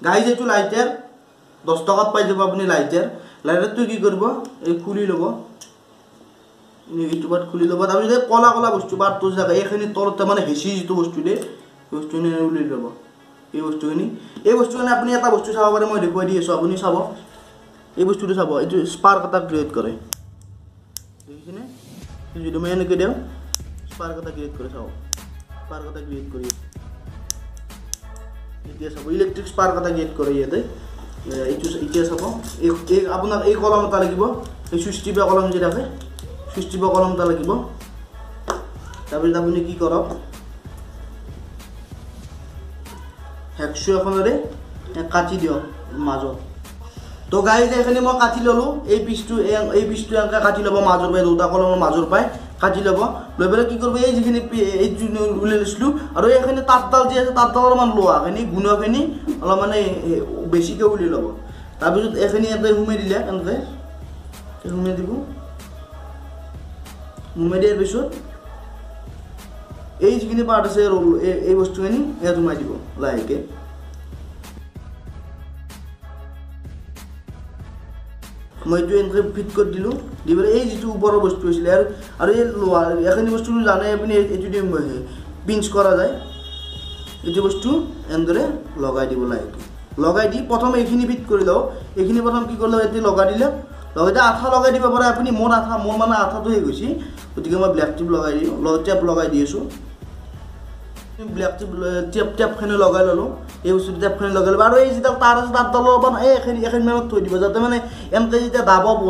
guys এইটো lighter 10 টকাত পাই যাব আপুনি লাইটাৰটো কি কৰিব এই খুলি ল'ব ইউটিউবত খুলি ল'ব তাৰপিছত যে কলা কলা বস্তু বাৰটো জায়গা এইখিনি তলতে মানে হেঁচি যিটো বস্তু দিয়ে বস্তুখিনি উলিয়াই ল'ব এই বস্তুখিনি আপুনি এটা বস্তু চাব পাৰে মই দেখুৱাই দি আছোঁ আপুনি চাব এই বস্তুটো চাব এইটো স্পাৰ্ক এটা ক্ৰিয়েট কৰে দেখিছেনে যদি মই এনেকৈ দিওঁ স্পাৰ্ক এটা ক্ৰিয়েট কৰে চাব স্পাৰ্ক এটা ক্ৰিয়েট কৰি এতিয়া চাব ইলেক্ট্ৰিক স্পাৰ্ক এটা ক্ৰিয়েট কৰে ইয়াতে এইটো এতিয়া চাব এই আপোনাৰ এই কলম এটা লাগিব এই চুইচ টিপা কলম যে থাকে চুইচ টিপা কলম এটা লাগিব তাৰপিছত আপুনি কি কৰক হেক্সো এখনেৰে কাটি দিয়ক মাজত তো গাইজ এইখিনি মই কাটি ল'লোঁ এই পিচটো এনেকৈ কাটি ল'ব মাজৰ পাই দুটা কলমৰ মাজৰ পাই কাটি ল'ব লৈ পেলাই কি কৰিব এই যিখিনি এই উলিয়াই লৈছিলোঁ আৰু এইখিনি তাঁতডাল যি আছে তাঁতডাল অলপমান লোৱাখিনি গুণখিনি অলপ মানে বেছিকৈ উলিয়াই ল'ব তাৰপিছত এইখিনি ইয়াতে সোমাই দিলে এনেকৈ সোমাই দিব সোমাই দিয়াৰ পিছত এই যিখিনি পাৰ্ট আছে এই বস্তুখিনি ইয়াত সোমাই দিব লাহেকৈ মই এইটো এনেকৈ ফিট কৰি দিলোঁ দি পেলাই এই যিটো ওপৰৰ বস্তু আছিলে আৰু এই লোৱা এইখিনি বস্তুটো জানে আপুনি এইটো দি পিঞ্চ কৰা যায় এইটো বস্তু এনেদৰে লগাই দিব লাহেকৈ লগাই দি প্ৰথম এইখিনি ফিট কৰি লওঁ এইখিনি প্ৰথম কি কৰিলে এতিয়া লগাই দিলে লগাই দিয়ে আঠা লগাই দিব পাৰে আপুনি মোৰ মানে আঠাটো হৈ গৈছে গতিকে মই ব্লেক টেপ লগাই দিওঁ টেপ লগাই দি আছোঁ ব্লেক টেপখিনি লগাই ল'লোঁ এই বস্তু টেপখিনি লগাই ল'ব আৰু এই যেতিয়া তাৰ আছে তাঁতডালৰ অলপমান এইখিনি মানত থৈ দিব যাতে মানে এনেকৈ যেতিয়া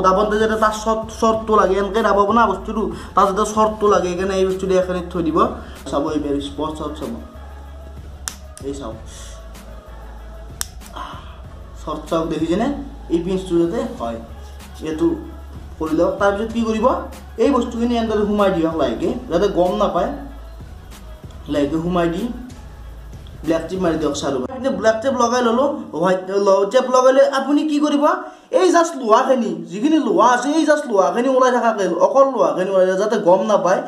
দাবতে যাতে তাৰ শ্বৰ্টটো লাগে এনেকৈ দাবাব না বস্তুটো তাৰ যাতে শ্বৰ্টটো লাগে সেইকাৰণে এই বস্তুটো এইখিনিত থৈ দিব চাব এইবাৰ স্পট চাওক চাব এই চাওক শ্বৰ্ট চাওক দেখিছেনে এই পিঞ্চটো যাতে হয় এইটো কৰি লওক তাৰপিছত কি কৰিব এই বস্তুখিনি এনেদৰে সোমাই দিয়ক লাহেকৈ যাতে গম নাপায় লাহেকৈ সোমাই দি ব্লেক টেপ মাৰি দিয়ক চাৰু ব্লেক টেপ লগাই ল'লোঁ হোৱাইট টেপ লগালে আপুনি কি কৰিব এই জাষ্ট লোহাখিনি যিখিনি লোহা আছে এই জাষ্ট লোহাখিনি ওলাই থকাকৈ অকল লোহাখিনি ওলাই যাতে গম নাপায়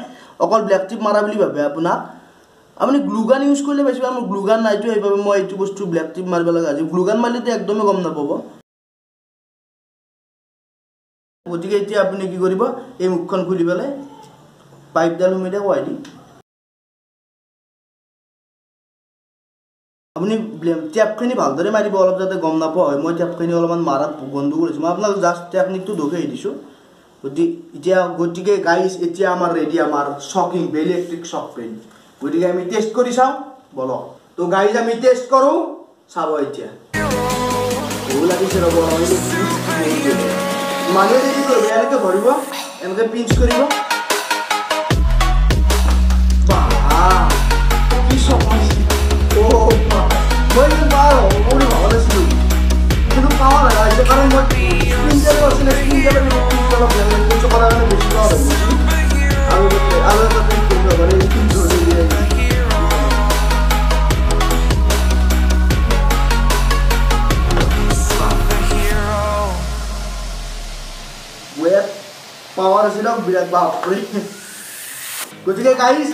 অকল ব্লেক টেপ মাৰা বুলি ভাবে আপোনাক আপুনি গ্লুগান ইউজ কৰিলে বেছি মোৰ গ্লুগান নাইতো সেইবাবে মই এইটো বস্তু ব্লেক টেপ মাৰিব লগা হৈছে গ্লুগান মাৰিলেতো একদমেই গম নাপাব গতিকে এতিয়া আপুনি কি কৰিব এই মুখখন খুলি পেলাই পাইপডাল সোমাই দিয়ে ৱাই দি আপুনি টেপখিনি ভালদৰে মাৰিব অলপ যাতে গম নাপোৱা হয় মই টেপখিনি অলপমান মাৰাত বন্ধ কৰিছোঁ মই আপোনাক জাষ্ট টেকনিকটো দেখুৱাই দিছোঁ গতিকে গাইজ এতিয়া আমাৰ ৰেডি আমাৰ শ্বকিং ইলেক্ট্ৰিক শ্বক পেন গতিকে আমি টেষ্ট কৰি চাওঁ বলক তো গাইজ আমি টেষ্ট কৰোঁ চাব এতিয়া ভুল লাগিছে ৰ'ব মানুহে কি কৰিব এনেকৈ ধৰিব এনেকৈ পিঞ্চ কৰিব কি শ্বক মই কিন্তু পাওঁ বুলি ভাবা নাছিলোঁ কিন্তু পাওঁ লাগে কাৰণ মই স্ক্ৰীনডেলো আছিলে স্ক্ৰীনডেলো অলপ বেছি কৰা কাৰণে বেছি পাওঁ আৰু ৱেট পাৱাৰ আছিলে বিৰাট বাপৰে গতিকে গাইজ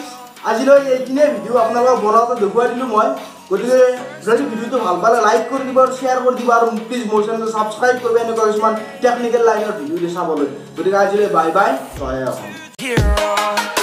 আজিলৈ এইখিনিয়ে ভিডিঅ' আপোনালোকক বনাওঁতে দেখুৱাই দিলোঁ মই গতিকে যদি ভিডিঅ'টো ভাল পালে লাইক কৰি দিব আৰু শ্বেয়াৰ কৰি দিব আৰু প্লিজ মোৰ চেনেলটো ছাবস্ক্ৰাইব কৰিব এনেকুৱা কিছুমান টেকনিকেল লাইনৰ ভিডিঅ' চাবলৈ গতিকে আজিলৈ বাই বাই জয় অসম